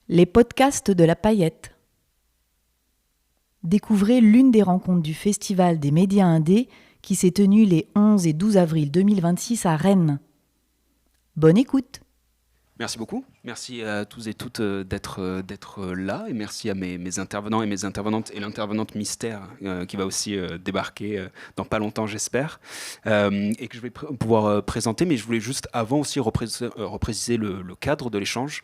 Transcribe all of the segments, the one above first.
Les podcasts de la paillette. Découvrez l'une des rencontres du Festival des médias indés qui s'est tenue les 11 et 12 avril 2026 à Rennes. Bonne écoute. Merci beaucoup. Merci à tous et toutes d'être là et merci à mes intervenants et mes intervenantes et l'intervenante mystère qui va aussi débarquer dans pas longtemps, j'espère, et que je vais pouvoir présenter. Mais je voulais juste avant aussi repréciser le cadre de l'échange,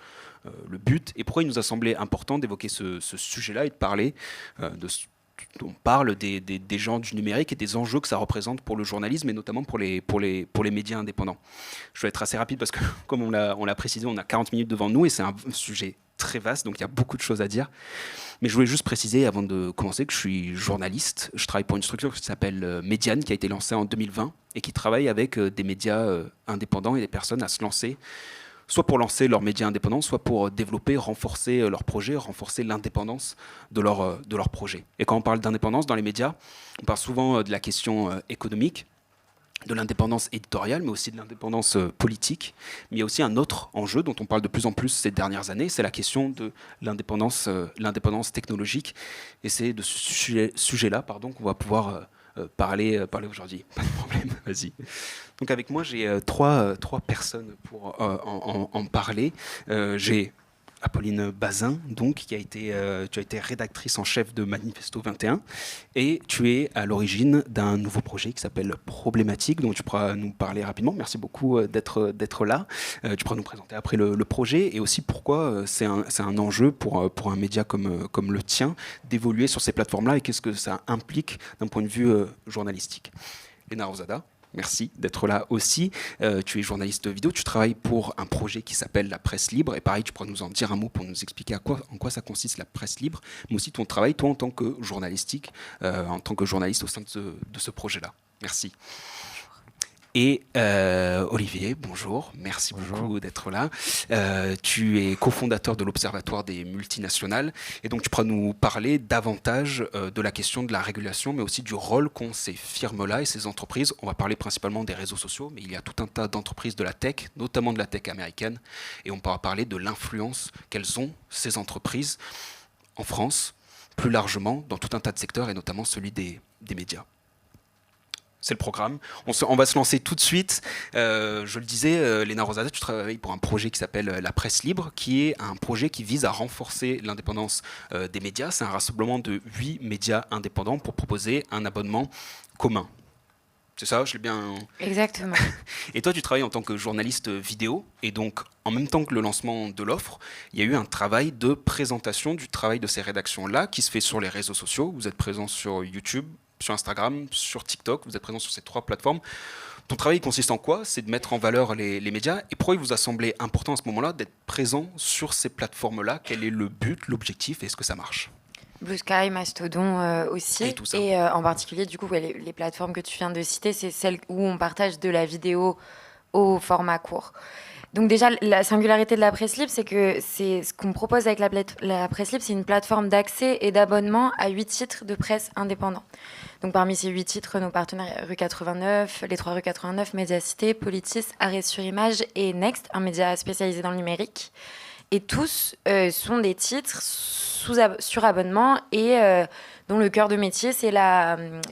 le but et pourquoi il nous a semblé important d'évoquer ce sujet-là et de parler on parle des gens du numérique et des enjeux que ça représente pour le journalisme et notamment pour les médias indépendants. Je vais être assez rapide parce que, comme on l'a précisé, on a 40 minutes devant nous et c'est un sujet très vaste, donc il y a beaucoup de choses à dire. Mais je voulais juste préciser, avant de commencer, que je suis journaliste. Je travaille pour une structure qui s'appelle Médiane, qui a été lancée en 2020 et qui travaille avec des médias indépendants et des personnes à se lancer soit pour lancer leurs médias indépendants, soit pour développer, renforcer leurs projets, renforcer l'indépendance de leur projet. Et quand on parle d'indépendance dans les médias, on parle souvent de la question économique, de l'indépendance éditoriale, mais aussi de l'indépendance politique. Mais il y a aussi un autre enjeu dont on parle de plus en plus ces dernières années, c'est la question de l'indépendance technologique. Et c'est de ce sujet-là qu'on va pouvoir parler aujourd'hui. Pas de problème, vas-y. Donc avec moi, j'ai trois personnes pour en parler. J'ai Apolline Bazin, donc, tu as été rédactrice en chef de Manifesto 21 et tu es à l'origine d'un nouveau projet qui s'appelle Problématique, dont tu pourras nous parler rapidement. Merci beaucoup d'être là. Tu pourras nous présenter après le projet et aussi pourquoi c'est un enjeu pour un média comme le tien d'évoluer sur ces plateformes-là et qu'est-ce que ça implique d'un point de vue journalistique. Léna Rosada. Merci d'être là aussi. Tu es journaliste vidéo, tu travailles pour un projet qui s'appelle La Presse Libre. Et pareil, tu pourras nous en dire un mot pour nous expliquer en quoi ça consiste la presse libre, mais aussi ton travail, toi, en tant que en tant que journaliste au sein de ce projet-là. Merci. Et Olivier, bonjour, merci beaucoup d'être là. Tu es cofondateur de l'Observatoire des multinationales et donc tu pourras nous parler davantage de la question de la régulation mais aussi du rôle qu'ont ces firmes-là et ces entreprises. On va parler principalement des réseaux sociaux mais il y a tout un tas d'entreprises de la tech, notamment de la tech américaine et on pourra parler de l'influence qu'elles ont, ces entreprises, en France, plus largement dans tout un tas de secteurs et notamment celui des médias. C'est le programme. On va se lancer tout de suite. Je le disais, Léna Rosada, tu travailles pour un projet qui s'appelle La Presse Libre, qui est un projet qui vise à renforcer l'indépendance des médias. C'est un rassemblement de 8 médias indépendants pour proposer un abonnement commun. C'est ça, je l'ai bien... Exactement. Et toi, tu travailles en tant que journaliste vidéo. Et donc, en même temps que le lancement de l'offre, il y a eu un travail de présentation du travail de ces rédactions-là qui se fait sur les réseaux sociaux. Vous êtes présent sur YouTube, sur Instagram, sur TikTok, vous êtes présent sur ces 3 plateformes. Ton travail consiste en quoi? C'est de mettre en valeur les médias. Et pourquoi il vous a semblé important à ce moment-là d'être présent sur ces plateformes-là? Quel est le but, l'objectif et est-ce que ça marche? Blue Sky, Mastodon aussi. Et tout ça. Et en particulier, du coup, les plateformes que tu viens de citer, c'est celles où on partage de la vidéo au format court. Donc déjà, la singularité de la presse libre, c'est que c'est ce qu'on propose avec la presse libre, c'est une plateforme d'accès et d'abonnement à 8 titres de presse indépendants. Donc parmi ces 8 titres, nos partenaires Rue 89, les 3 Rue 89, Mediacité, Politis, Arrêt sur Image et Next, un média spécialisé dans le numérique. Et tous sont des titres sur abonnement et dont le cœur de métier, c'est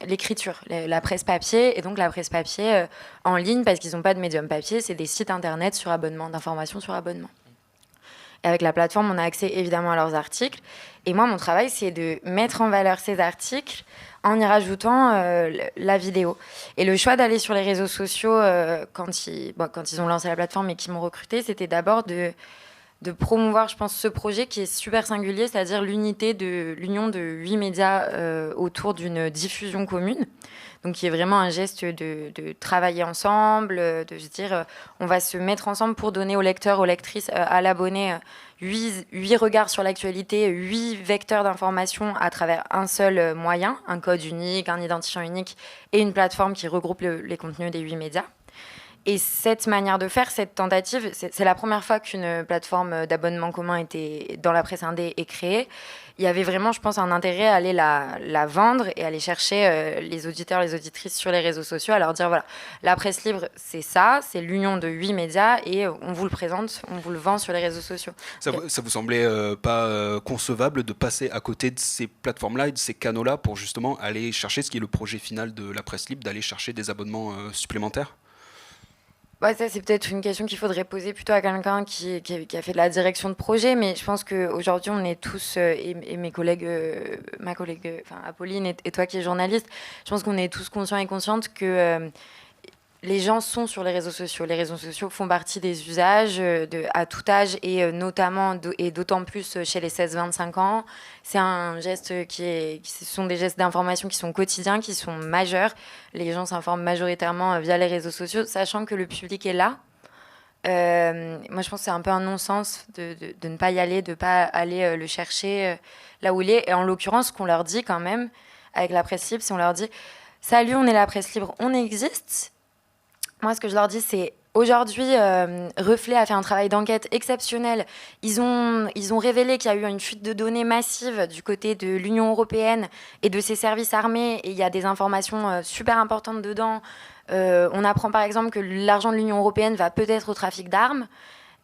l'écriture, la presse papier. Et donc la presse papier en ligne, parce qu'ils n'ont pas de médium papier, c'est des sites internet sur abonnement, d'informations sur abonnement. Et avec la plateforme, on a accès évidemment à leurs articles. Et moi, mon travail, c'est de mettre en valeur ces articles en y rajoutant la vidéo. Et le choix d'aller sur les réseaux sociaux quand ils ont lancé la plateforme et qu'ils m'ont recruté, c'était d'abord de promouvoir, je pense, ce projet qui est super singulier, c'est-à-dire l'union de 8 médias autour d'une diffusion commune. Donc, qui est vraiment un geste de travailler ensemble, de se dire, on va se mettre ensemble pour donner aux lecteurs, aux lectrices, à l'abonné, 8 regards sur l'actualité, 8 vecteurs d'information à travers un seul moyen, un code unique, un identifiant unique et une plateforme qui regroupe les contenus des 8 médias. Et cette manière de faire, cette tentative, c'est la première fois qu'une plateforme d'abonnement commun était dans la presse indé est créée. Il y avait vraiment, je pense, un intérêt à aller la vendre et aller chercher les auditeurs, les auditrices sur les réseaux sociaux, à leur dire, voilà, la presse libre, c'est ça, c'est l'union de 8 médias et on vous le présente, on vous le vend sur les réseaux sociaux. Ça vous semblait pas concevable de passer à côté de ces plateformes-là et de ces canaux-là pour justement aller chercher ce qui est le projet final de la presse libre, d'aller chercher des abonnements supplémentaires ? Ouais, ça, c'est peut-être une question qu'il faudrait poser plutôt à quelqu'un qui a fait de la direction de projet, mais je pense qu'aujourd'hui, on est tous, et mes collègues, ma collègue, enfin, Apolline et toi qui es journaliste, je pense qu'on est tous conscients et conscientes que les gens sont sur les réseaux sociaux. Les réseaux sociaux font partie des usages à tout âge et notamment et d'autant plus chez les 16-25 ans. C'est un geste ce sont des gestes d'information qui sont quotidiens, qui sont majeurs. Les gens s'informent majoritairement via les réseaux sociaux, sachant que le public est là. Moi, je pense que c'est un peu un non-sens de ne pas y aller, de ne pas aller le chercher là où il est. Et en l'occurrence, ce qu'on leur dit quand même avec la presse libre, c'est on leur dit « Salut, on est la presse libre, on existe ». Moi, ce que je leur dis, c'est aujourd'hui, Reflet a fait un travail d'enquête exceptionnel. Ils ont révélé qu'il y a eu une fuite de données massive du côté de l'Union européenne et de ses services armés. Et il y a des informations super importantes dedans. On apprend par exemple que l'argent de l'Union européenne va peut-être au trafic d'armes.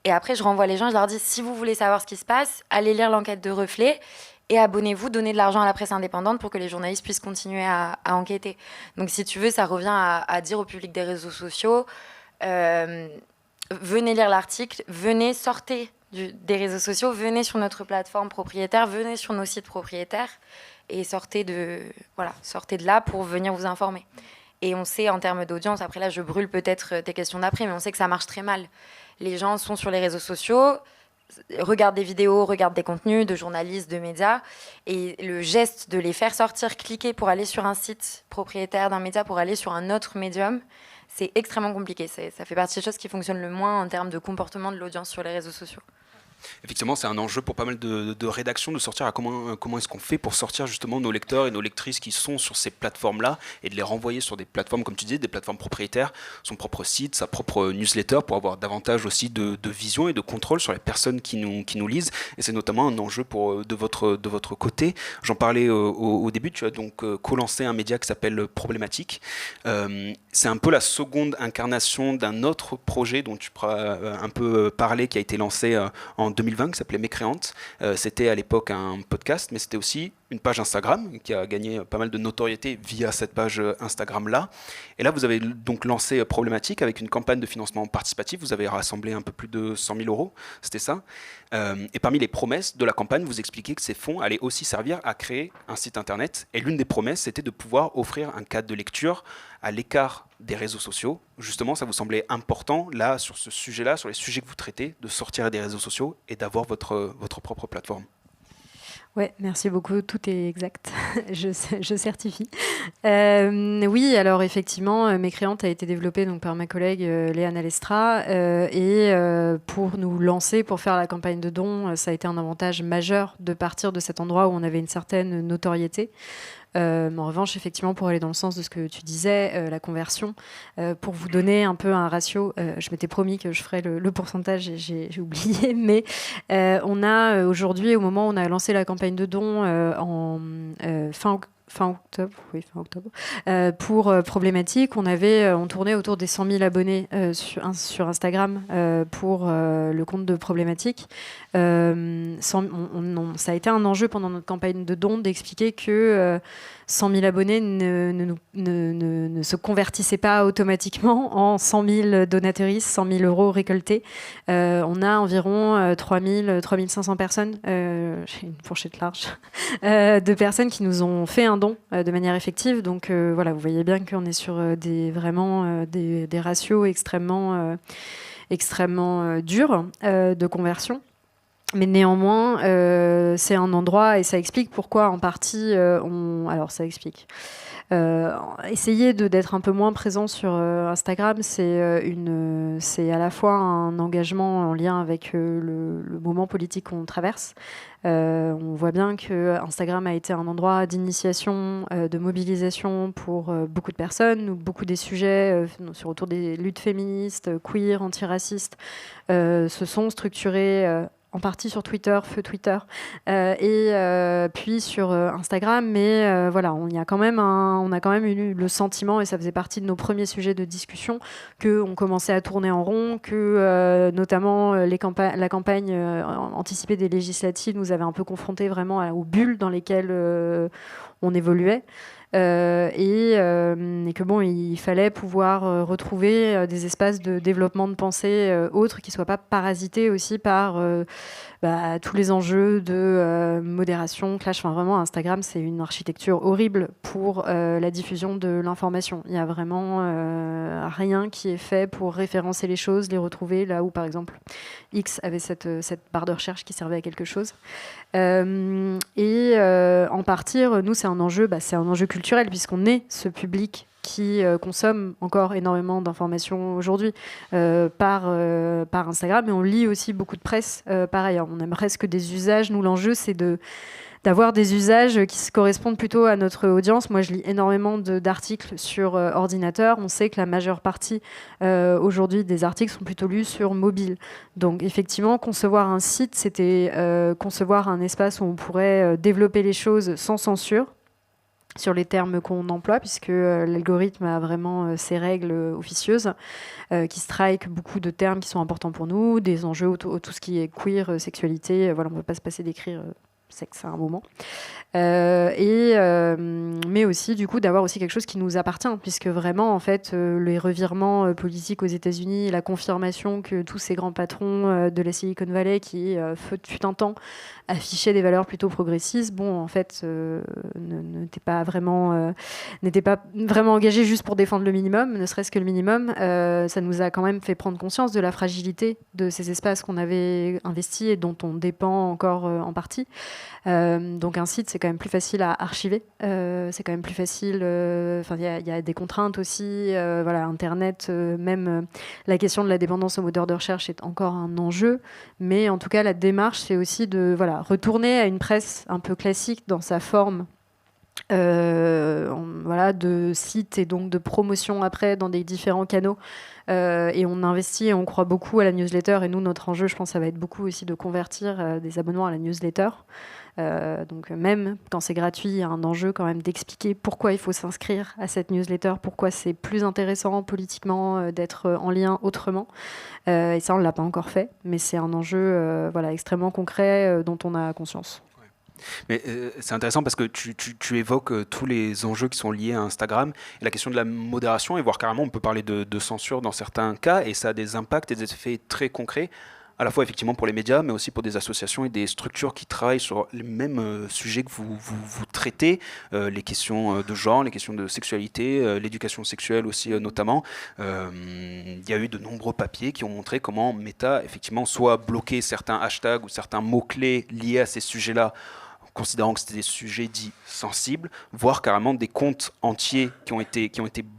Et après, je renvoie les gens, je leur dis, si vous voulez savoir ce qui se passe, allez lire l'enquête de Reflet. Et abonnez-vous, donnez de l'argent à la presse indépendante pour que les journalistes puissent continuer à enquêter. Donc, si tu veux, ça revient à dire au public des réseaux sociaux, venez lire l'article, venez, sortez des réseaux sociaux, venez sur notre plateforme propriétaire, venez sur nos sites propriétaires et sortez de là pour venir vous informer. Et on sait en termes d'audience, après là, je brûle peut-être tes questions d'après, mais on sait que ça marche très mal. Les gens sont sur les réseaux sociaux, regardent des vidéos, regardent des contenus de journalistes, de médias, et le geste de les faire sortir, cliquer pour aller sur un site propriétaire d'un média, pour aller sur un autre médium, c'est extrêmement compliqué. Ça fait partie des choses qui fonctionnent le moins en termes de comportement de l'audience sur les réseaux sociaux. Effectivement, c'est un enjeu pour pas mal de rédactions de sortir à comment est-ce qu'on fait pour sortir justement nos lecteurs et nos lectrices qui sont sur ces plateformes-là et de les renvoyer sur des plateformes, comme tu disais, des plateformes propriétaires, son propre site, sa propre newsletter pour avoir davantage aussi de vision et de contrôle sur les personnes qui nous lisent. Et c'est notamment un enjeu de votre côté. J'en parlais au début, tu as donc co-lancé un média qui s'appelle Problématique. C'est un peu la seconde incarnation d'un autre projet dont tu pourras un peu parler, qui a été lancé en 2020, qui s'appelait Mécréante. C'était à l'époque un podcast, mais c'était aussi une page Instagram qui a gagné pas mal de notoriété via cette page Instagram-là. Et là, vous avez donc lancé Problématique avec une campagne de financement participatif. Vous avez rassemblé un peu plus de 100 000 euros, c'était ça. Et parmi les promesses de la campagne, vous expliquez que ces fonds allaient aussi servir à créer un site internet. Et l'une des promesses, c'était de pouvoir offrir un cadre de lecture à l'écart des réseaux sociaux. Justement, ça vous semblait important, là, sur ce sujet-là, sur les sujets que vous traitez, de sortir des réseaux sociaux et d'avoir votre propre plateforme. Ouais, merci beaucoup, tout est exact, je certifie. Oui, alors effectivement, Mécréante a été développée donc, par ma collègue Léane Alestra et pour nous lancer, pour faire la campagne de dons, ça a été un avantage majeur de partir de cet endroit où on avait une certaine notoriété. En revanche, effectivement, pour aller dans le sens de ce que tu disais, la conversion, pour vous donner un peu un ratio, je m'étais promis que je ferais le pourcentage et j'ai oublié, mais on a aujourd'hui, au moment où on a lancé la campagne de dons en fin octobre, pour Problématique, on tournait autour des 100 000 abonnés sur Instagram pour le compte de Problématique. Ça a été un enjeu pendant notre campagne de dons d'expliquer que 100 000 abonnés ne se convertissaient pas automatiquement en 100 000 donatrices, 100 000 euros récoltés. On a environ 3 500 personnes, j'ai une fourchette large, de personnes qui nous ont fait un don de manière effective. Donc voilà, vous voyez bien qu'on est sur des ratios extrêmement durs de conversion. Mais néanmoins, c'est un endroit, et ça explique pourquoi en partie, alors ça explique. essayer d'être un peu moins présent sur Instagram, c'est à la fois un engagement en lien avec le moment politique qu'on traverse. On voit bien que Instagram a été un endroit d'initiation, de mobilisation pour beaucoup de personnes, où beaucoup des sujets autour des luttes féministes, queer, antiracistes, se sont structurés en partie sur Twitter, feu Twitter, et puis sur Instagram. Mais voilà, on a quand même eu le sentiment, et ça faisait partie de nos premiers sujets de discussion, qu'on commençait à tourner en rond, que notamment la campagne anticipée des législatives nous avait un peu confrontés vraiment aux bulles dans lesquelles on évoluait. Et que bon, il fallait pouvoir retrouver des espaces de développement de pensée autres qui ne soient pas parasités aussi par tous les enjeux de modération, clash. Enfin, vraiment, Instagram, c'est une architecture horrible pour la diffusion de l'information. Il n'y a vraiment rien qui est fait pour référencer les choses, les retrouver, là où, par exemple, X avait cette barre de recherche qui servait à quelque chose. En partir, nous, c'est un enjeu culturel, puisqu'on est ce public qui consomme encore énormément d'informations aujourd'hui par Instagram, mais on lit aussi beaucoup de presse par ailleurs. On a presque des usages. Nous, l'enjeu, c'est d'avoir des usages qui se correspondent plutôt à notre audience. Moi, je lis énormément d'articles sur ordinateur. On sait que la majeure partie aujourd'hui des articles sont plutôt lus sur mobile. Donc, effectivement, concevoir un site, c'était concevoir un espace où on pourrait développer les choses sans censure sur les termes qu'on emploie, puisque l'algorithme a vraiment ses règles officieuses qui strike beaucoup de termes qui sont importants pour nous, des enjeux autour tout ce qui est queer, sexualité. Voilà, on ne peut pas se passer d'écrire sexe à un moment. Mais aussi, du coup, d'avoir aussi quelque chose qui nous appartient, puisque vraiment, en fait, les revirements politiques aux États-Unis, la confirmation que tous ces grands patrons de la Silicon Valley qui, fut un temps, affichaient des valeurs plutôt progressistes, bon, en fait, n'étaient pas vraiment engagés juste pour défendre le minimum, ne serait-ce que le minimum. Ça nous a quand même fait prendre conscience de la fragilité de ces espaces qu'on avait investis et dont on dépend encore en partie. Donc un site, c'est quand même plus facile à archiver, c'est quand même plus facile, il y a des contraintes aussi, Internet, même la question de la dépendance aux moteurs de recherche est encore un enjeu, mais en tout cas la démarche, c'est aussi de retourner à une presse un peu classique dans sa forme de site et donc de promotion après dans des différents canaux. Et on investit et on croit beaucoup à la newsletter. Et nous, notre enjeu, je pense, ça va être beaucoup aussi de convertir des abonnements à la newsletter. Donc même quand c'est gratuit, il y a un enjeu quand même d'expliquer pourquoi il faut s'inscrire à cette newsletter, pourquoi c'est plus intéressant politiquement d'être en lien autrement. Et ça, on ne l'a pas encore fait, mais c'est un enjeu extrêmement concret dont on a conscience. Mais c'est intéressant parce que tu évoques tous les enjeux qui sont liés à Instagram et la question de la modération, et voire carrément on peut parler de censure dans certains cas, et ça a des impacts et des effets très concrets, à la fois effectivement pour les médias, mais aussi pour des associations et des structures qui travaillent sur les mêmes sujets que vous traitez, les questions de genre, les questions de sexualité, l'éducation sexuelle aussi notamment. Il y a eu de nombreux papiers qui ont montré comment Meta effectivement soit bloqué certains hashtags ou certains mots-clés liés à ces sujets-là, considérant que c'était des sujets dits sensibles, voire carrément des comptes entiers qui ont été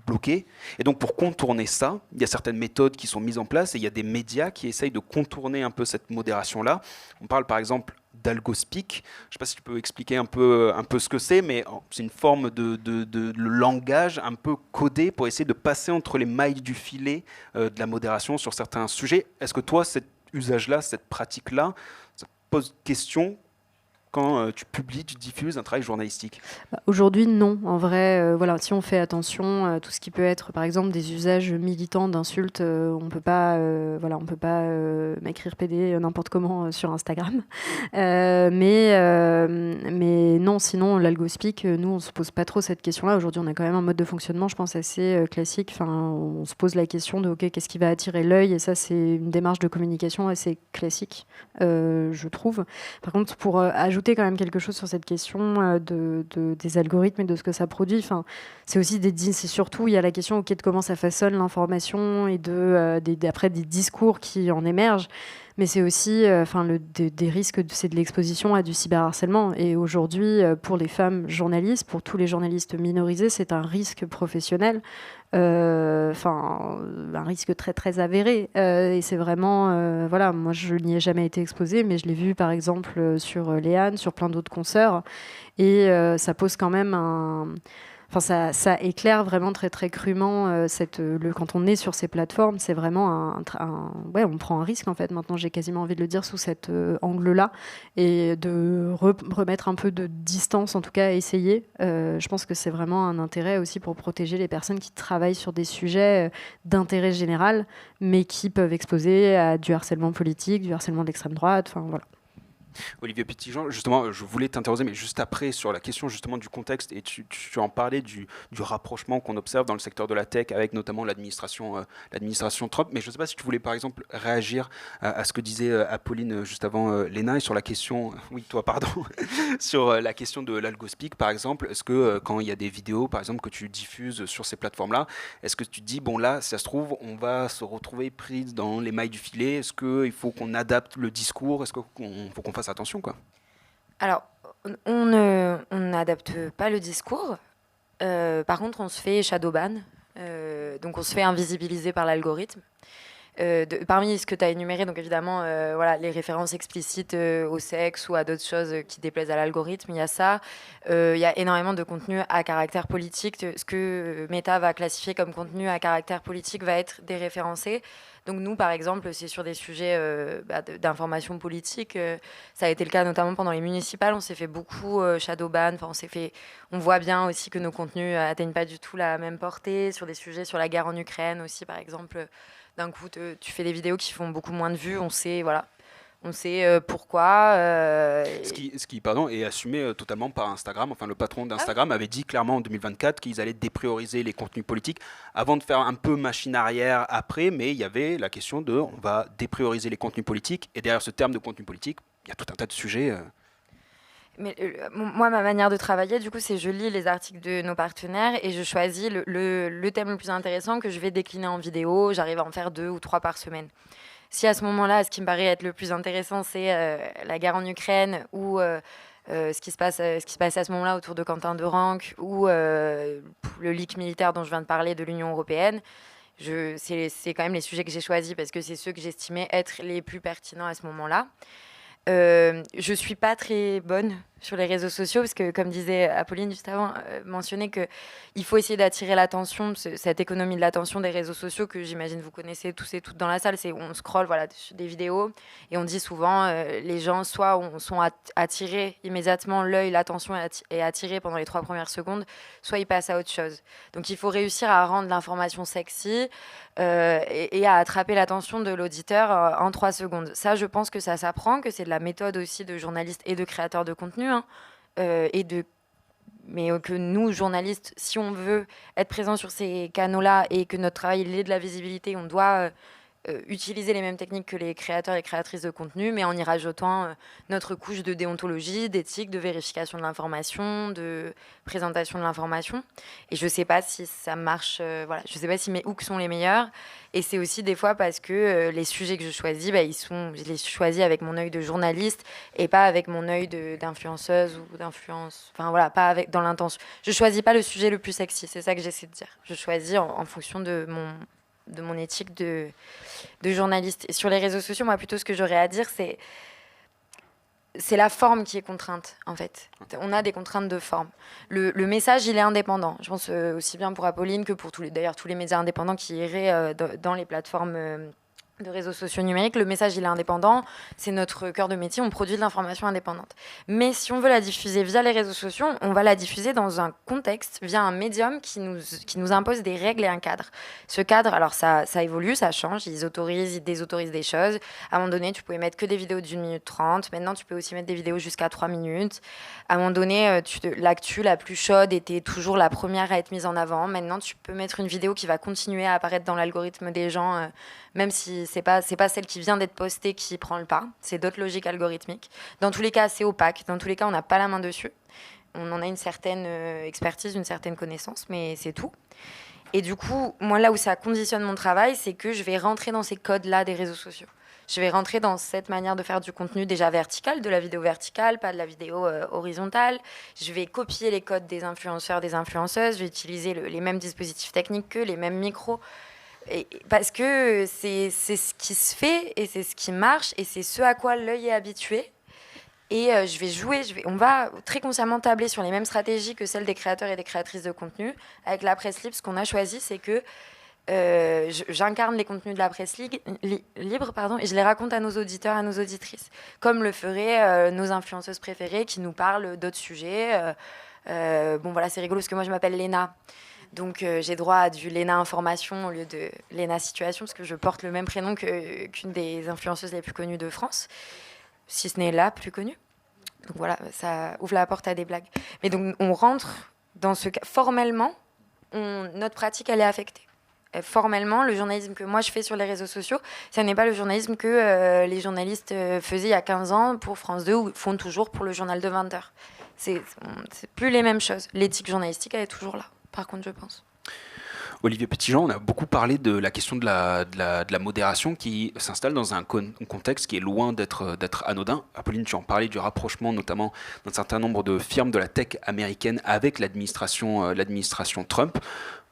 bloqués. Et donc pour contourner ça, il y a certaines méthodes qui sont mises en place et il y a des médias qui essayent de contourner un peu cette modération-là. On parle par exemple d'Algospeak. Je ne sais pas si tu peux expliquer un peu ce que c'est, mais c'est une forme de langage un peu codé pour essayer de passer entre les mailles du filet de la modération sur certains sujets. Est-ce que toi, cet usage-là, cette pratique-là, ça pose question quand tu publies, tu diffuses un travail journalistique? Aujourd'hui, non. En vrai, si on fait attention à tout ce qui peut être, par exemple, des usages militants d'insultes, on peut pas m'écrire PD n'importe comment sur Instagram. Mais non, sinon, l'Algospeak, nous, on se pose pas trop cette question-là. Aujourd'hui, on a quand même un mode de fonctionnement, je pense, assez classique. Enfin, on se pose la question de, OK, qu'est-ce qui va attirer l'œil? Et ça, c'est une démarche de communication assez classique, je trouve. Par contre, pour ajouter quand même quelque chose sur cette question des algorithmes et de ce que ça produit. Enfin, c'est surtout, il y a la question de comment ça façonne l'information et après des discours qui en émergent. mais c'est aussi des risques, c'est de l'exposition à du cyberharcèlement. Et aujourd'hui, pour les femmes journalistes, pour tous les journalistes minorisés, c'est un risque professionnel, un risque très très avéré. Et c'est vraiment, voilà, moi je n'y ai jamais été exposée, mais je l'ai vu par exemple sur Léane, sur plein d'autres consoeurs, et ça pose quand même ça éclaire vraiment très très crûment quand on est sur ces plateformes, c'est vraiment on prend un risque en fait. Maintenant, j'ai quasiment envie de le dire sous cet angle-là, et de remettre un peu de distance, en tout cas, à essayer. Je pense que c'est vraiment un intérêt aussi pour protéger les personnes qui travaillent sur des sujets d'intérêt général, mais qui peuvent exposer à du harcèlement politique, du harcèlement d'extrême droite, enfin voilà. Olivier Petitjean, justement, je voulais t'interroger, mais juste après, sur la question justement du contexte, et tu en parlais du rapprochement qu'on observe dans le secteur de la tech avec notamment l'administration Trump, mais je ne sais pas si tu voulais par exemple réagir à ce que disait Apolline juste avant Léna, et sur la question, sur la question de l'algospeak par exemple. Est-ce que quand il y a des vidéos par exemple que tu diffuses sur ces plateformes-là, est-ce que tu te dis, bon là, si ça se trouve, on va se retrouver pris dans les mailles du filet, est-ce qu'il faut qu'on adapte le discours, est-ce qu'il faut qu'on fasse attention, quoi? Alors, on n'adapte pas le discours. Par contre, on se fait shadowban. Donc, on se fait invisibiliser par l'algorithme. Parmi ce que tu as énuméré, donc évidemment, les références explicites au sexe ou à d'autres choses qui déplaisent à l'algorithme, il y a ça. Il y a énormément de contenu à caractère politique. Ce que Meta va classifier comme contenu à caractère politique va être déréférencé. Donc nous, par exemple, c'est sur des sujets d'information politique. Ça a été le cas notamment pendant les municipales. On s'est fait beaucoup shadowban. On voit bien aussi que nos contenus n'atteignent pas du tout la même portée. Sur des sujets sur la guerre en Ukraine aussi, par exemple. D'un coup, tu fais des vidéos qui font beaucoup moins de vues. On sait pourquoi. Ce qui est assumé totalement par Instagram. Enfin, le patron d'Instagram avait dit clairement en 2024 qu'ils allaient déprioriser les contenus politiques avant de faire un peu machine arrière après, mais il y avait la question de on va déprioriser les contenus politiques, et derrière ce terme de contenu politique, il y a tout un tas de sujets. Mais moi, ma manière de travailler, du coup, c'est je lis les articles de nos partenaires et je choisis le thème le plus intéressant que je vais décliner en vidéo. J'arrive à en faire 2 ou 3 par semaine. Si à ce moment-là, ce qui me paraît être le plus intéressant, c'est la guerre en Ukraine ou ce qui se passe à ce moment-là autour de Quentin Derenc ou le leak militaire dont je viens de parler de l'Union européenne, c'est quand même les sujets que j'ai choisis parce que c'est ceux que j'estimais être les plus pertinents à ce moment-là. Je suis pas très bonne sur les réseaux sociaux parce que, comme disait Apolline juste avant, mentionner qu'il faut essayer d'attirer l'attention, cette économie de l'attention des réseaux sociaux que j'imagine vous connaissez tous et toutes dans la salle. C'est on scrolle des vidéos et on dit souvent les gens soit sont attirés immédiatement, l'attention est attirée pendant les 3 premières secondes, soit ils passent à autre chose. Donc il faut réussir à rendre l'information sexy et à attraper l'attention de l'auditeur en 3 secondes. Ça, je pense que ça s'apprend, que c'est de la méthode aussi de journalistes et de créateurs de contenu. Mais que nous, journalistes, si on veut être présents sur ces canaux-là et que notre travail ait de la visibilité, on doit utiliser les mêmes techniques que les créateurs et créatrices de contenu, mais en y rajoutant notre couche de déontologie, d'éthique, de vérification de l'information, de présentation de l'information. Et je ne sais pas si ça marche, je ne sais pas si mes hooks sont les meilleurs. Et c'est aussi des fois parce que les sujets que je choisis, je les choisis avec mon œil de journaliste et pas avec mon œil d'influenceuse ou d'influence. Enfin voilà, pas dans l'intention. Je ne choisis pas le sujet le plus sexy, c'est ça que j'essaie de dire. Je choisis en fonction de mon éthique de journaliste. Et sur les réseaux sociaux, moi, plutôt, ce que j'aurais à dire, c'est la forme qui est contrainte, en fait. On a des contraintes de forme. Le message, il est indépendant. Je pense aussi bien pour Apolline que pour tous les médias indépendants qui iraient dans les plateformes de réseaux sociaux numériques. Le message, il est indépendant. C'est notre cœur de métier. On produit de l'information indépendante. Mais si on veut la diffuser via les réseaux sociaux, on va la diffuser dans un contexte, via un médium qui nous impose des règles et un cadre. Ce cadre, alors ça évolue, ça change. Ils désautorisent des choses. À un moment donné, tu pouvais mettre que des vidéos d'1 minute 30. Maintenant, tu peux aussi mettre des vidéos jusqu'à 3 minutes. À un moment donné, l'actu la plus chaude était toujours la première à être mise en avant. Maintenant, tu peux mettre une vidéo qui va continuer à apparaître dans l'algorithme des gens, même si c'est pas celle qui vient d'être postée qui prend le pas. C'est d'autres logiques algorithmiques. Dans tous les cas, c'est opaque. Dans tous les cas, on n'a pas la main dessus. On en a une certaine expertise, une certaine connaissance, mais c'est tout. Et du coup, moi, là où ça conditionne mon travail, c'est que je vais rentrer dans ces codes-là des réseaux sociaux. je vais rentrer dans cette manière de faire du contenu déjà vertical, de la vidéo verticale, pas de la vidéo horizontale. Je vais copier les codes des influenceurs, des influenceuses. Je vais utiliser les mêmes dispositifs techniques qu'eux, les mêmes micros. Parce que c'est ce qui se fait et c'est ce qui marche et c'est ce à quoi l'œil est habitué. Et je vais jouer, on va très consciemment tabler sur les mêmes stratégies que celles des créateurs et des créatrices de contenu. Avec la presse libre, ce qu'on a choisi, c'est que j'incarne les contenus de la presse libre, et je les raconte à nos auditeurs, à nos auditrices, comme le feraient nos influenceuses préférées qui nous parlent d'autres sujets. Bon, voilà, c'est rigolo parce que moi, je m'appelle Léna. Donc, j'ai droit à du Léna Information au lieu de Léna Situation, parce que je porte le même prénom qu'une des influenceuses les plus connues de France, si ce n'est la plus connue. Donc voilà, ça ouvre la porte à des blagues. Mais donc, on rentre dans ce cas. Formellement, notre pratique, elle est affectée. Formellement, le journalisme que moi je fais sur les réseaux sociaux, ça n'est pas le journalisme que les journalistes faisaient il y a 15 ans pour France 2 ou font toujours pour le journal de 20h. C'est plus les mêmes choses. L'éthique journalistique, elle est toujours là, par contre, je pense. Olivier Petitjean, on a beaucoup parlé de la question de la modération qui s'installe dans un contexte qui est loin d'être anodin. Apolline, tu en parlais du rapprochement notamment d'un certain nombre de firmes de la tech américaine avec l'administration Trump.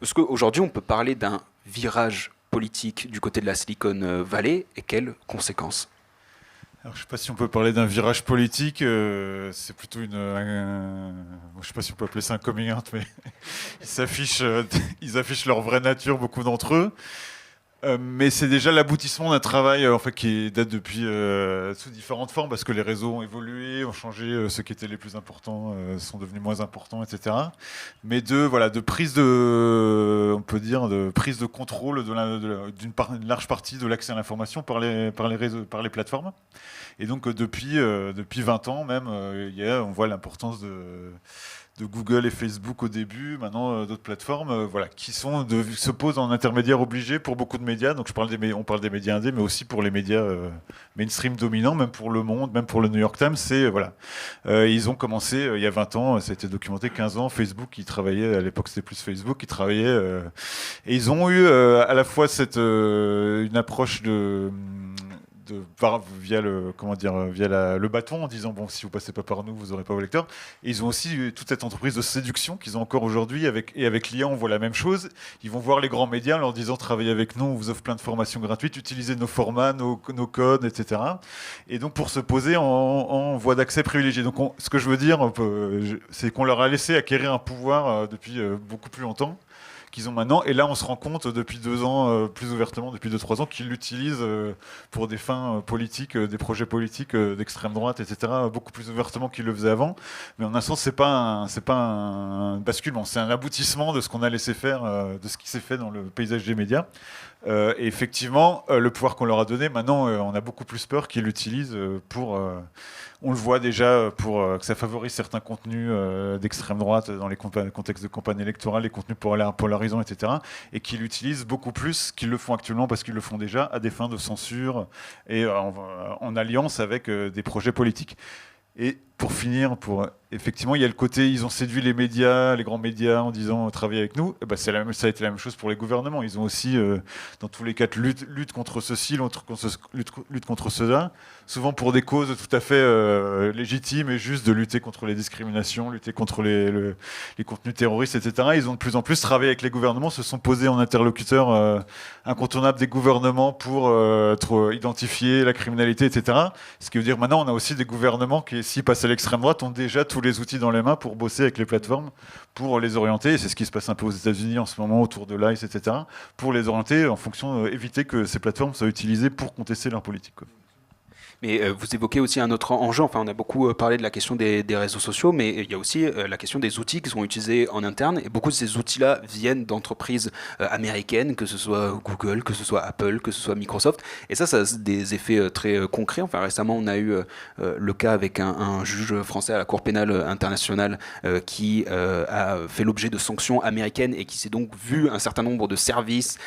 Est-ce qu'aujourd'hui on peut parler d'un virage politique du côté de la Silicon Valley et quelles conséquences ? Alors, je ne sais pas si on peut parler d'un virage politique, c'est plutôt je ne sais pas si on peut appeler ça un coming out, mais ils affichent leur vraie nature, beaucoup d'entre eux. Mais c'est déjà l'aboutissement d'un travail en fait, qui date depuis sous différentes formes, parce que les réseaux ont évolué, ont changé, ceux qui étaient les plus importants sont devenus moins importants, etc. Mais de prise de contrôle d'une large partie de l'accès à l'information par les réseaux, par les plateformes. Et donc depuis 20 ans même, on voit l'importance de Google et Facebook au début, maintenant d'autres plateformes, qui se posent en intermédiaire obligé pour beaucoup de médias. Donc on parle des médias indés, mais aussi pour les médias mainstream dominants, même pour Le Monde, même pour le New York Times. Ils ont commencé il y a 20 ans, ça a été documenté, 15 ans. Facebook, qui travaillait, à l'époque c'était plus Facebook, qui travaillait, et ils ont eu à la fois une approche via le bâton, en disant bon, si vous passez pas par nous, vous aurez pas vos lecteurs. Et ils ont aussi eu toute cette entreprise de séduction qu'ils ont encore aujourd'hui, avec l'IA, on voit la même chose. Ils vont voir les grands médias en leur disant travaillez avec nous, on vous offre plein de formations gratuites, utilisez nos formats, nos codes, etc. Et donc pour se poser en voie d'accès privilégiée. Donc ce que je veux dire, c'est qu'on leur a laissé acquérir un pouvoir depuis beaucoup plus longtemps qu'ils ont maintenant, et là on se rend compte depuis 2 ans, plus ouvertement depuis 2-3 ans, qu'ils l'utilisent pour des fins politiques, des projets politiques d'extrême droite, etc., beaucoup plus ouvertement qu'ils le faisaient avant. Mais en un sens, c'est pas un basculement, c'est un aboutissement de ce qu'on a laissé faire, de ce qui s'est fait dans le paysage des médias. Et effectivement, le pouvoir qu'on leur a donné, maintenant, on a beaucoup plus peur qu'ils l'utilisent pour... on le voit déjà pour que ça favorise certains contenus d'extrême droite dans les contextes de campagne électorale, les contenus polarisants, etc. Et qu'ils l'utilisent beaucoup plus qu'ils le font actuellement, parce qu'ils le font déjà à des fins de censure et en alliance avec des projets politiques. Et pour finir, effectivement, il y a le côté, ils ont séduit les médias, les grands médias, en disant travaillez avec nous. Et ça a été la même chose pour les gouvernements. Ils ont aussi, dans tous les cas, lutte contre ceci, lutte contre cela, souvent pour des causes tout à fait légitimes, et juste de lutter contre les discriminations, lutter contre les contenus terroristes, etc. Ils ont de plus en plus travaillé avec les gouvernements, se sont posés en interlocuteurs incontournables des gouvernements pour identifier la criminalité, etc. Ce qui veut dire maintenant, on a aussi des gouvernements qui, s'ils passent à l'extrême droite, ont déjà tous les outils dans les mains pour bosser avec les plateformes, pour les orienter. Et c'est ce qui se passe un peu aux États-Unis en ce moment autour de l'ICE, etc. Pour les orienter en fonction, éviter que ces plateformes soient utilisées pour contester leur politique, quoi. Mais vous évoquez aussi un autre enjeu. Enfin, on a beaucoup parlé de la question des réseaux sociaux, mais il y a aussi la question des outils qui sont utilisés en interne. Et beaucoup de ces outils-là viennent d'entreprises américaines, que ce soit Google, que ce soit Apple, que ce soit Microsoft. Et ça a des effets très concrets. Enfin, récemment, on a eu le cas avec un juge français à la Cour pénale internationale qui a fait l'objet de sanctions américaines et qui s'est donc vu un certain nombre de services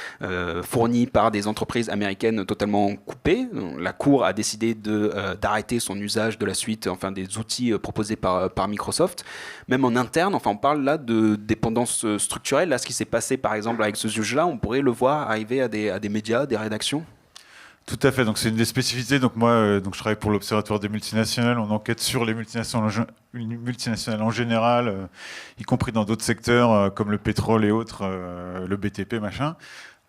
fournis par des entreprises américaines totalement coupés. La Cour a décidé d'arrêter son usage de la suite, enfin des outils proposés par Microsoft. Même en interne, enfin on parle là de dépendance structurelle. Là, ce qui s'est passé par exemple avec ce juge-là, on pourrait le voir arriver à des médias, des rédactions. Tout à fait. Donc c'est une des spécificités. Donc moi, donc je travaille pour l'Observatoire des multinationales. On enquête sur les multinationales en général, y compris dans d'autres secteurs comme le pétrole et autres, le BTP, machin.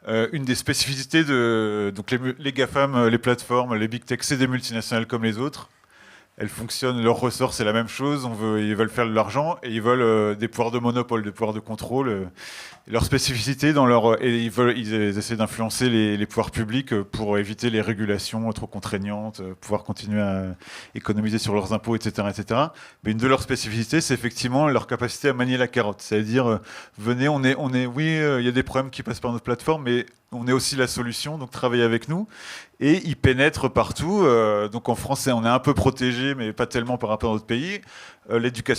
Une des spécificités de donc les GAFAM, les plateformes, les big tech, c'est des multinationales comme les autres. Elles fonctionnent, leur ressort c'est la même chose. Ils veulent faire de l'argent et ils veulent des pouvoirs de monopole, des pouvoirs de contrôle. Leur spécificité et ils essaient d'influencer les pouvoirs publics pour éviter les régulations trop contraignantes, pouvoir continuer à économiser sur leurs impôts, etc., etc. Mais une de leurs spécificités, c'est effectivement leur capacité à manier la carotte. C'est-à-dire, venez, oui, il y a des problèmes qui passent par notre plateforme, mais on est aussi la solution, donc travaillez avec nous. Et ils pénètrent partout. Donc en français, on est un peu protégé, mais pas tellement par rapport à notre pays.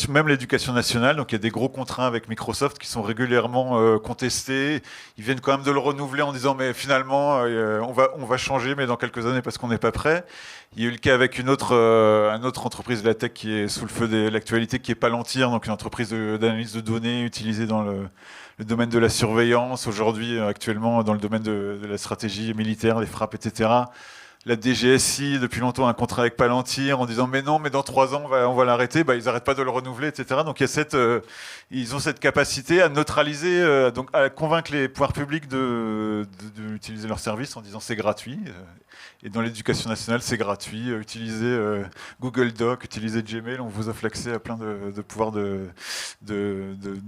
Même l'éducation nationale, donc il y a des gros contrats avec Microsoft qui sont régulièrement contestés. Ils viennent quand même de le renouveler en disant mais finalement on va changer, mais dans quelques années parce qu'on n'est pas prêt. Il y a eu le cas avec une autre entreprise de la tech qui est sous le feu de l'actualité, qui est Palantir, donc une entreprise d'analyse de données utilisée dans le domaine de la surveillance, aujourd'hui actuellement dans le domaine de la stratégie militaire, des frappes, etc. La DGSI, depuis longtemps, a un contrat avec Palantir en disant mais non, mais dans 3 ans, on va l'arrêter. Ils n'arrêtent pas de le renouveler, etc. Donc il y a ils ont cette capacité à neutraliser, donc à convaincre les pouvoirs publics d'utiliser leurs services en disant c'est gratuit. Et dans l'éducation nationale, c'est gratuit. Utilisez Google Doc, utilisez Gmail, on vous offre l'accès à plein de pouvoirs de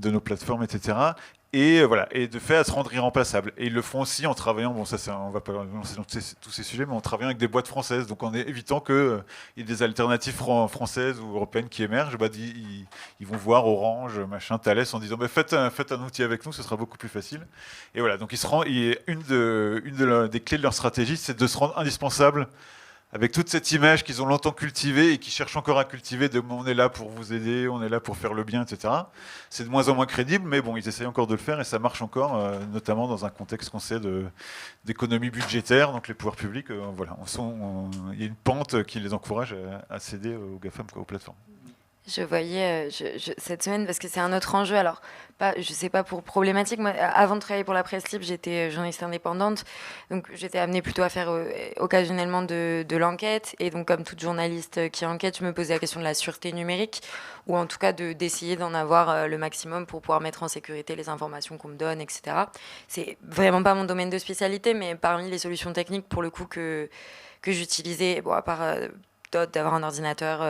nos plateformes, etc. Et voilà, et de fait à se rendre irremplaçable. Et ils le font aussi en travaillant, bon ça on va pas lancer dans tous ces sujets, mais en travaillant avec des boîtes françaises, donc en évitant qu'il y ait des alternatives françaises ou européennes qui émergent. Ils vont voir Orange, machin, Thales, en disant faites un outil avec nous, ce sera beaucoup plus facile. Et voilà, donc une des clés de leur stratégie, c'est de se rendre indispensable avec toute cette image qu'ils ont longtemps cultivée et qu'ils cherchent encore à cultiver de on est là pour vous aider, on est là pour faire le bien, etc. C'est de moins en moins crédible, mais bon, ils essayent encore de le faire et ça marche encore, notamment dans un contexte qu'on sait d'économie budgétaire. Donc les pouvoirs publics, voilà, il y a une pente qui les encourage à céder aux GAFAM, aux plateformes. Je voyais cette semaine, parce que c'est un autre enjeu, alors je sais pas pour problématique, moi avant de travailler pour la presse libre, j'étais journaliste indépendante, donc j'étais amenée plutôt à faire occasionnellement de l'enquête, et donc comme toute journaliste qui enquête, je me posais la question de la sûreté numérique, ou en tout cas d'essayer d'en avoir le maximum pour pouvoir mettre en sécurité les informations qu'on me donne, etc. C'est vraiment pas mon domaine de spécialité, mais parmi les solutions techniques pour le coup que j'utilisais, bon, à part d'avoir un ordinateur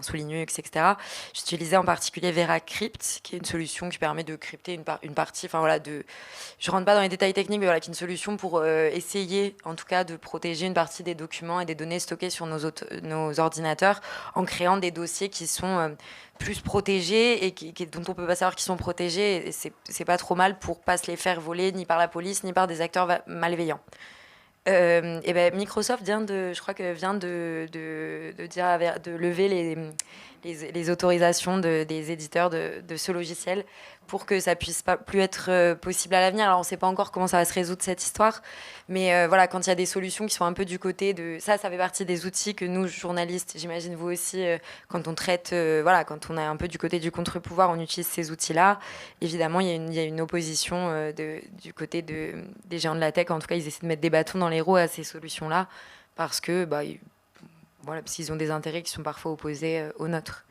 sous Linux, etc. J'utilisais en particulier VeraCrypt, qui est une solution qui permet de crypter une partie, je rentre pas dans les détails techniques, mais voilà, qui est une solution pour essayer, en tout cas, de protéger une partie des documents et des données stockées sur nos ordinateurs, en créant des dossiers qui sont plus protégés et dont on peut pas savoir qu'ils sont protégés, et c'est pas trop mal pour pas se les faire voler ni par la police, ni par des acteurs malveillants. Microsoft vient de lever les autorisations des éditeurs de ce logiciel pour que ça puisse pas plus être possible à l'avenir. Alors on ne sait pas encore comment ça va se résoudre cette histoire, mais voilà, quand il y a des solutions qui sont un peu du côté de ça fait partie des outils que nous journalistes, j'imagine vous aussi, quand on traite, quand on est un peu du côté du contre-pouvoir, on utilise ces outils-là. Évidemment, il y a une opposition du côté des géants de la tech. En tout cas, ils essaient de mettre des bâtons dans les roues à ces solutions-là parce que parce qu'ils ont des intérêts qui sont parfois opposés aux nôtres.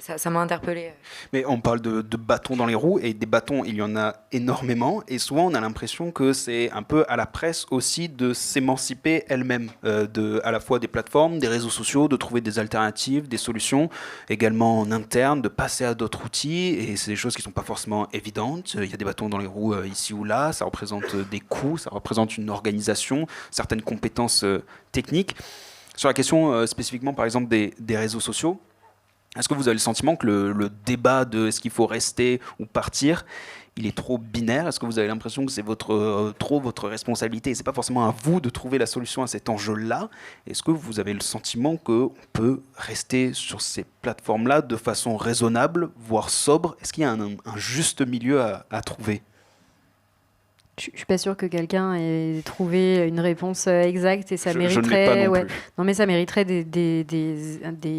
Ça m'a interpellée. Mais on parle de bâtons dans les roues, et des bâtons, il y en a énormément, et souvent on a l'impression que c'est un peu à la presse aussi de s'émanciper elle-même, à la fois des plateformes, des réseaux sociaux, de trouver des alternatives, des solutions, également en interne, de passer à d'autres outils, et c'est des choses qui ne sont pas forcément évidentes. Il y a des bâtons dans les roues ici ou là, ça représente des coûts, ça représente une organisation, certaines compétences techniques. Sur la question spécifiquement par exemple des réseaux sociaux, est-ce que vous avez le sentiment que le débat de est-ce qu'il faut rester ou partir, il est trop binaire? Est-ce que vous avez l'impression que c'est trop votre responsabilité et c'est pas forcément à vous de trouver la solution à cet enjeu-là? Est-ce que vous avez le sentiment qu'on peut rester sur ces plateformes-là de façon raisonnable, voire sobre? Est-ce qu'il y a un juste milieu à trouver? Je ne suis pas sûre que quelqu'un ait trouvé une réponse exacte et ça mériterait. Je ne l'ai pas non plus. Non, mais ça mériterait des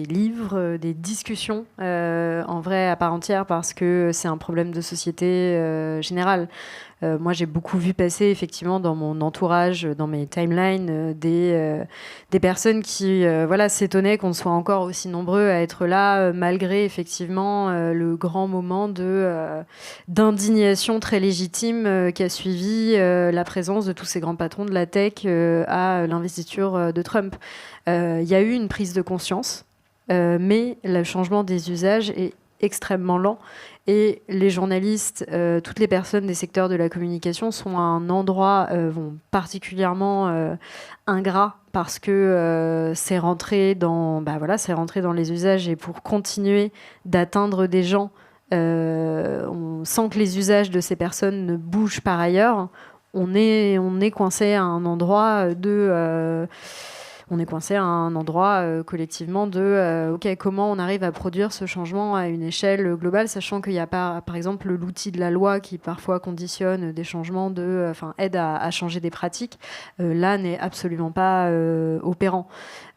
livres, des discussions en vrai à part entière parce que c'est un problème de société générale. Moi, j'ai beaucoup vu passer, effectivement, dans mon entourage, dans mes timelines, des personnes qui s'étonnaient qu'on soit encore aussi nombreux à être là, malgré, effectivement, le grand moment d'indignation très légitime qui a suivi la présence de tous ces grands patrons de la tech à l'investiture de Trump. Il y a eu une prise de conscience, mais le changement des usages est extrêmement lent. Et les journalistes, toutes les personnes des secteurs de la communication sont à un endroit particulièrement ingrat parce que c'est rentré dans les usages, et pour continuer d'atteindre des gens sans que les usages de ces personnes ne bougent par ailleurs, on est coincé à un endroit collectivement de comment on arrive à produire ce changement à une échelle globale, sachant qu'il n'y a pas, par exemple, l'outil de la loi qui parfois conditionne des changements aide à changer des pratiques, là n'est absolument pas opérant.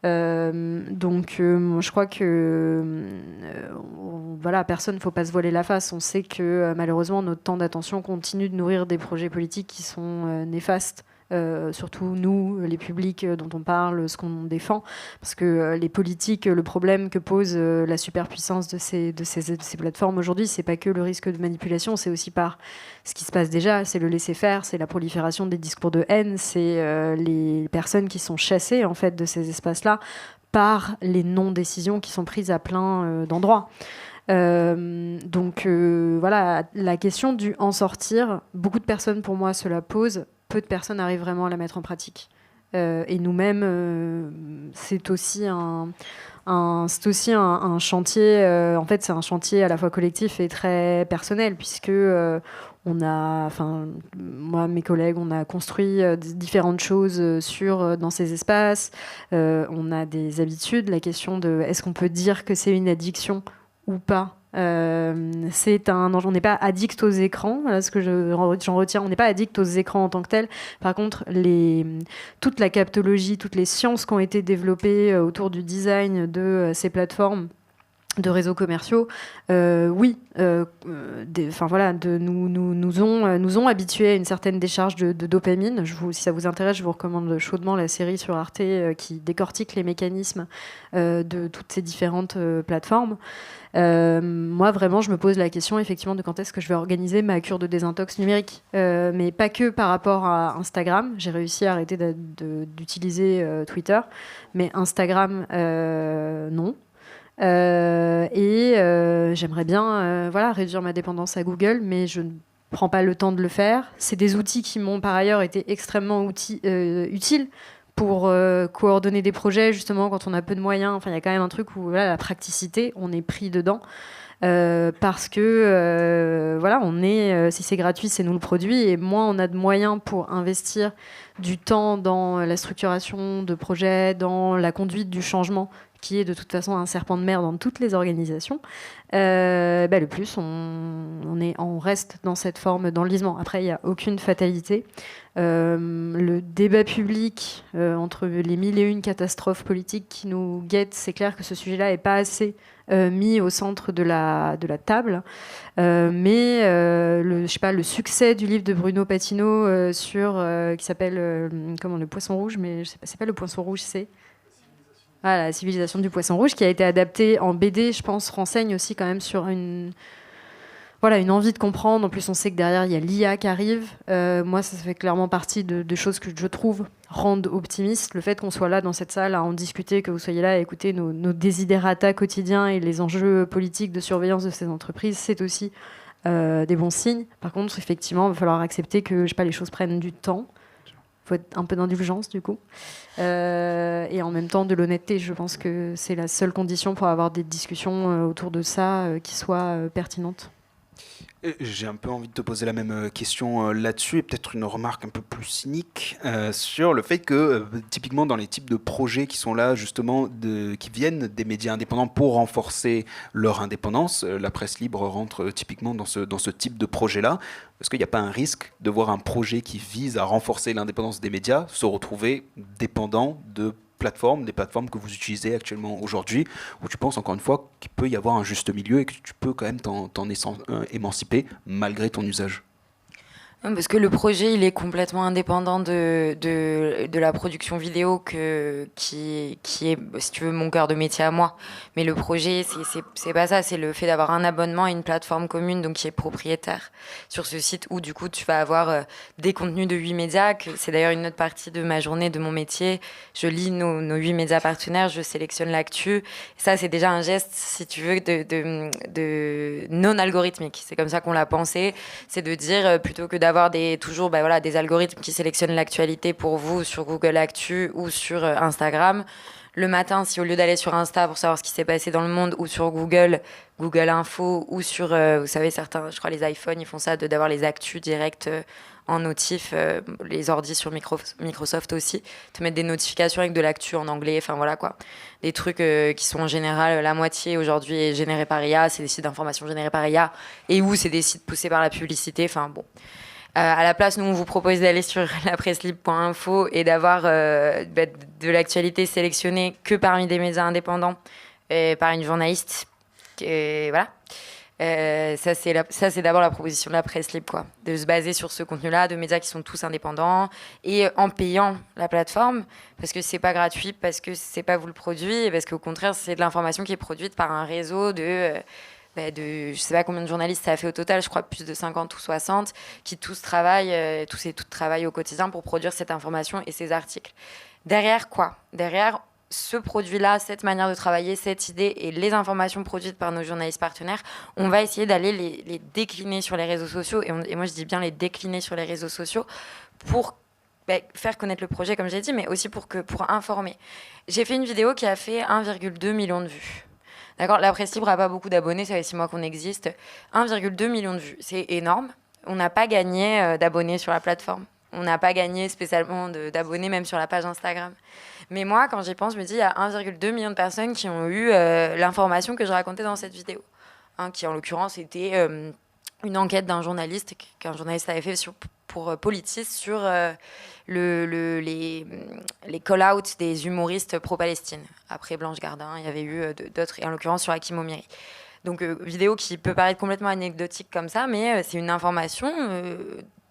Je crois que personne, il ne faut pas se voiler la face. On sait que malheureusement notre temps d'attention continue de nourrir des projets politiques qui sont néfastes. Surtout nous, les publics dont on parle, ce qu'on défend, parce que les politiques, le problème que pose la superpuissance de ces plateformes aujourd'hui, c'est pas que le risque de manipulation, c'est aussi par ce qui se passe déjà, c'est le laisser-faire, c'est la prolifération des discours de haine, c'est les personnes qui sont chassées en fait de ces espaces-là par les non-décisions qui sont prises à plein d'endroits. La question du en sortir, beaucoup de personnes pour moi se la posent. Peu de personnes arrivent vraiment à la mettre en pratique. Et nous-mêmes, c'est aussi un chantier. En fait, c'est un chantier à la fois collectif et très personnel, puisque moi, mes collègues, on a construit différentes choses dans ces espaces. On a des habitudes. La question de est-ce qu'on peut dire que c'est une addiction ou pas. On n'est pas addict aux écrans, voilà ce que j'en retiens, on n'est pas addict aux écrans en tant que tel. Par contre, toute la captologie, toutes les sciences qui ont été développées autour du design de ces plateformes de réseaux commerciaux, nous ont habitués à une certaine décharge de dopamine. Si ça vous intéresse, je vous recommande chaudement la série sur Arte qui décortique les mécanismes de toutes ces différentes plateformes. Moi, vraiment, je me pose la question, effectivement, de quand est-ce que je vais organiser ma cure de désintox numérique. Mais pas que par rapport à Instagram. J'ai réussi à arrêter d'utiliser Twitter. Mais Instagram, non. J'aimerais bien réduire ma dépendance à Google, mais je ne prends pas le temps de le faire. C'est des outils qui m'ont par ailleurs été extrêmement utiles pour coordonner des projets, justement, quand on a peu de moyens. Enfin, il y a quand même un truc où la praticité, on est pris dedans. Parce que si c'est gratuit, c'est nous le produit, et moins on a de moyens pour investir du temps dans la structuration de projets, dans la conduite du changement, qui est de toute façon un serpent de mer dans toutes les organisations, le plus on reste dans cette forme d'enlisement. Après, il n'y a aucune fatalité. Le débat public entre les 1001 catastrophes politiques qui nous guettent, c'est clair que ce sujet-là n'est pas assez mis au centre de la table. Le succès du livre de Bruno Patino qui s'appelle Le Poisson Rouge, mais c'est pas Le Poisson Rouge, c'est... La civilisation du poisson rouge, qui a été adaptée en BD, je pense, renseigne aussi quand même sur une envie de comprendre. En plus, on sait que derrière, il y a l'IA qui arrive. Moi, ça fait clairement partie de choses que je trouve rendent optimiste. Le fait qu'on soit là dans cette salle à en discuter, que vous soyez là à écouter nos desiderata quotidiens et les enjeux politiques de surveillance de ces entreprises, c'est aussi des bons signes. Par contre, effectivement, il va falloir accepter que les choses prennent du temps. Il faut être un peu d'indulgence, du coup. Et en même temps, de l'honnêteté. Je pense que c'est la seule condition pour avoir des discussions autour de ça qui soient pertinentes. J'ai un peu envie de te poser la même question là-dessus, et peut-être une remarque un peu plus cynique sur le fait que, typiquement, dans les types de projets qui sont là, justement, qui viennent des médias indépendants pour renforcer leur indépendance, la presse libre rentre typiquement dans ce type de projet-là. Est-ce qu'il n'y a pas un risque de voir un projet qui vise à renforcer l'indépendance des médias se retrouver dépendant des plateformes que vous utilisez actuellement aujourd'hui, où tu penses encore une fois qu'il peut y avoir un juste milieu et que tu peux quand même t'en émanciper malgré ton usage? Non, parce que le projet, il est complètement indépendant de la production vidéo qui est, si tu veux, mon cœur de métier à moi. Mais le projet, c'est pas ça. C'est le fait d'avoir un abonnement à une plateforme commune, donc qui est propriétaire sur ce site où, du coup, tu vas avoir des contenus de 8 médias. C'est d'ailleurs une autre partie de ma journée, de mon métier. Je lis nos 8 médias partenaires, je sélectionne l'actu. Ça, c'est déjà un geste, si tu veux, de non algorithmique. C'est comme ça qu'on l'a pensé. C'est de dire, plutôt que d'avoir toujours des algorithmes qui sélectionnent l'actualité pour vous sur Google Actu ou sur Instagram. Le matin, si au lieu d'aller sur Insta pour savoir ce qui s'est passé dans le monde ou sur Google Info ou sur, vous savez, certains, je crois les iPhones, ils font ça, d'avoir les actus directs en notif, les ordis sur Microsoft aussi, te mettre des notifications avec de l'actu en anglais, enfin voilà quoi. Des trucs qui sont en général, la moitié aujourd'hui est générée par IA, c'est des sites d'information générés par IA, et où c'est des sites poussés par la publicité, enfin bon. À la place, nous, on vous propose d'aller sur lapresselibre.info et d'avoir de l'actualité sélectionnée que parmi des médias indépendants par une journaliste. Voilà. Ça, c'est d'abord la proposition de la presse libre, quoi. De se baser sur ce contenu-là, de médias qui sont tous indépendants et en payant la plateforme, parce que c'est pas gratuit, parce que c'est pas vous le produit, et parce qu'au contraire, c'est de l'information qui est produite par un réseau de je sais pas combien de journalistes ça a fait au total, je crois plus de 50 ou 60, qui tous travaillent, tous et toutes travaillent au quotidien pour produire cette information et ces articles. Derrière quoi ? Derrière ce produit-là, cette manière de travailler, cette idée et les informations produites par nos journalistes partenaires, on va essayer d'aller les décliner sur les réseaux sociaux, et moi je dis bien les décliner sur les réseaux sociaux pour faire connaître le projet, comme j'ai dit, mais aussi pour informer. J'ai fait une vidéo qui a fait 1,2 million de vues. D'accord, la presse libre n'a pas beaucoup d'abonnés, ça fait 6 mois qu'on existe. 1,2 million de vues, c'est énorme. On n'a pas gagné d'abonnés sur la plateforme. On n'a pas gagné spécialement d'abonnés, même sur la page Instagram. Mais moi, quand j'y pense, je me dis, il y a 1,2 million de personnes qui ont eu l'information que je racontais dans cette vidéo. Qui, en l'occurrence, était une enquête d'un journaliste, qu'un journaliste avait fait pour Politis sur les call-outs des humoristes pro-Palestine. Après Blanche Gardin, il y avait eu d'autres, et en l'occurrence sur Hakim Omiri. Donc, vidéo qui peut paraître complètement anecdotique comme ça, mais c'est une information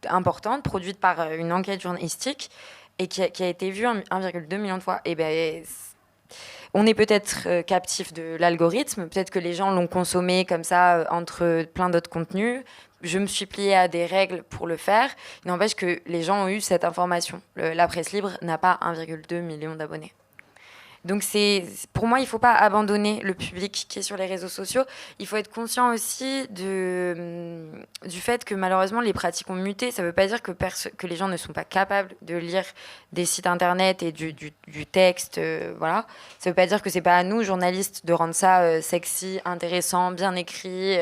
importante, produite par une enquête journalistique, et qui a été vue 1,2 million de fois. Et on est peut-être captif de l'algorithme, peut-être que les gens l'ont consommé comme ça entre plein d'autres contenus. Je me suis pliée à des règles pour le faire. Il n'empêche que les gens ont eu cette information. La presse libre n'a pas 1,2 million d'abonnés. Donc pour moi, il ne faut pas abandonner le public qui est sur les réseaux sociaux. Il faut être conscient aussi du fait que malheureusement, les pratiques ont muté. Ça ne veut pas dire que les gens ne sont pas capables de lire des sites internet et du texte. Voilà. Ça ne veut pas dire que ce n'est pas à nous, journalistes, de rendre ça sexy, intéressant, bien écrit,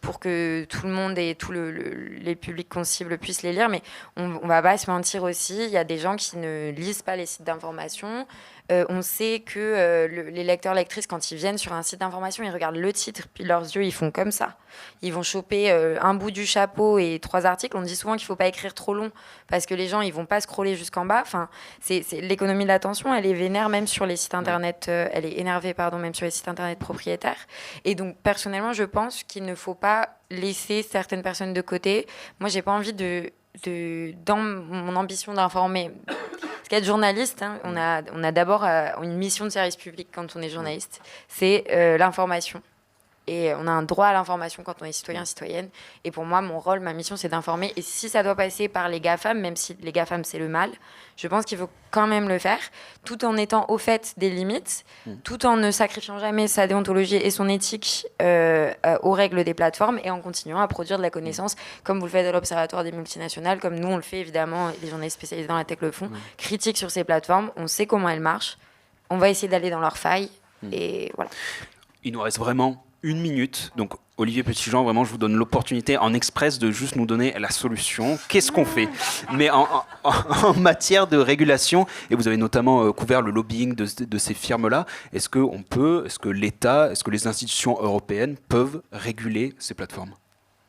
pour que tout le monde et tous les publics qu'on cible puissent les lire. Mais on ne va pas se mentir aussi. Il y a des gens qui ne lisent pas les sites d'information. On sait que les lecteurs-lectrices, quand ils viennent sur un site d'information, ils regardent le titre, puis leurs yeux, ils font comme ça. Ils vont choper un bout du chapeau et 3 articles. On dit souvent qu'il ne faut pas écrire trop long, parce que les gens, ils ne vont pas scroller jusqu'en bas. Enfin, c'est l'économie de l'attention, elle est vénère même sur les sites internet, elle est énervée, même sur les sites internet propriétaires. Et donc, personnellement, je pense qu'il ne faut pas laisser certaines personnes de côté. Moi, j'ai pas envie dans mon ambition d'informer. Parce qu'être journaliste, on a d'abord une mission de service public quand on est journaliste, c'est l'information. Et on a un droit à l'information quand on est citoyen, citoyenne. Et pour moi, mon rôle, ma mission, c'est d'informer. Et si ça doit passer par les GAFAM, même si les GAFAM, c'est le mal, je pense qu'il faut quand même le faire, tout en étant au fait des limites, tout en ne sacrifiant jamais sa déontologie et son éthique aux règles des plateformes, et en continuant à produire de la connaissance, comme vous le faites à l'Observatoire des multinationales, comme nous, on le fait évidemment, les journalistes spécialisés dans la tech le font, critique sur ces plateformes, on sait comment elles marchent, on va essayer d'aller dans leurs failles, et voilà. Il nous reste vraiment 1 minute, donc Olivier Petitjean, vraiment je vous donne l'opportunité en express de juste nous donner la solution. Qu'est-ce qu'on fait ? Mais en matière de régulation, et vous avez notamment couvert le lobbying de ces firmes-là, est-ce que l'État, est-ce que les institutions européennes peuvent réguler ces plateformes ?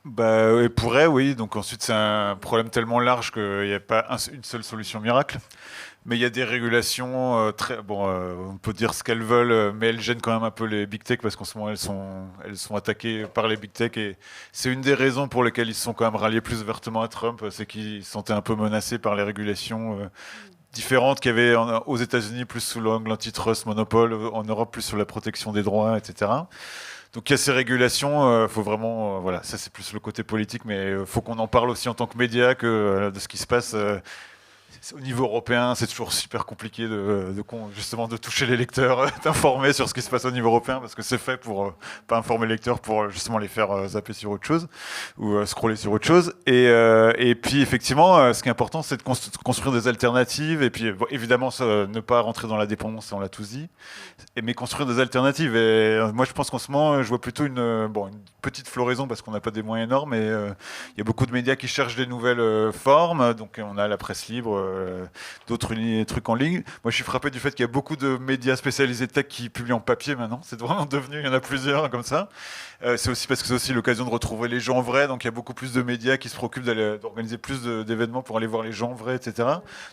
Ils pourraient, oui. Donc ensuite, c'est un problème tellement large qu'il n'y a pas une seule solution miracle. Mais il y a des régulations très bon. On peut dire ce qu'elles veulent, mais elles gênent quand même un peu les big tech parce qu'en ce moment elles sont attaquées par les big tech et c'est une des raisons pour lesquelles ils se sont quand même ralliés plus ouvertement à Trump, c'est qu'ils se sentaient un peu menacés par les régulations différentes qu'il y avait aux États-Unis plus sous l'angle antitrust, monopole, en Europe plus sur la protection des droits, etc. Donc il y a ces régulations, faut vraiment, voilà, ça c'est plus le côté politique, mais faut qu'on en parle aussi en tant que média que de ce qui se passe. Au niveau européen, c'est toujours super compliqué justement de toucher les lecteurs, d'informer sur ce qui se passe au niveau européen, parce que c'est fait pour pas informer les lecteurs, pour justement les faire zapper sur autre chose ou scroller sur autre chose. Et puis effectivement, ce qui est important, c'est de construire des alternatives. Et puis bon, évidemment, ne pas rentrer dans la dépendance, on l'a tous dit, mais construire des alternatives. Et moi, je pense qu'en ce moment, je vois plutôt une petite floraison, parce qu'on n'a pas des moyens énormes, mais il y a beaucoup de médias qui cherchent des nouvelles formes. Donc on a la presse libre, d'autres trucs en ligne. Moi, je suis frappé du fait qu'il y a beaucoup de médias spécialisés tech qui publient en papier maintenant. C'est vraiment devenu, il y en a plusieurs comme ça. C'est aussi parce que c'est aussi l'occasion de retrouver les gens vrais. Donc, il y a beaucoup plus de médias qui se préoccupent d'organiser plus d'événements pour aller voir les gens vrais, etc.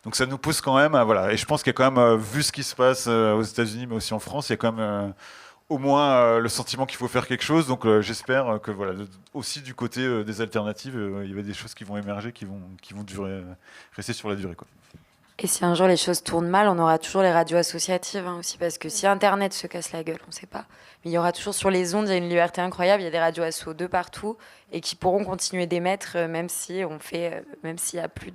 Donc, ça nous pousse quand même à, voilà. Et je pense qu'il y a quand même, vu ce qui se passe aux États-Unis, mais aussi en France, il y a quand même au moins le sentiment qu'il faut faire quelque chose. Donc, j'espère que, voilà, aussi du côté des alternatives, il y a des choses qui vont émerger, qui vont durer, rester sur la durée, quoi. Et si un jour les choses tournent mal, on aura toujours les radios associatives aussi, parce que si Internet se casse la gueule, on ne sait pas. Mais il y aura toujours sur les ondes, il y a une liberté incroyable, il y a des radios asso de partout et qui pourront continuer d'émettre même si même s'il n'y a plus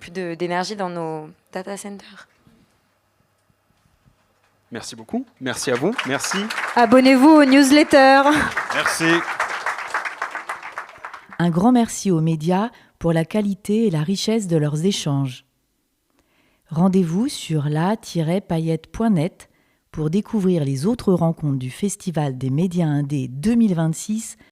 d'énergie dans nos data centers. Merci beaucoup. Merci à vous. Merci. Abonnez-vous aux newsletters. Merci. Un grand merci aux médias pour la qualité et la richesse de leurs échanges. Rendez-vous sur la-paillette.net pour découvrir les autres rencontres du Festival des médias indés 2026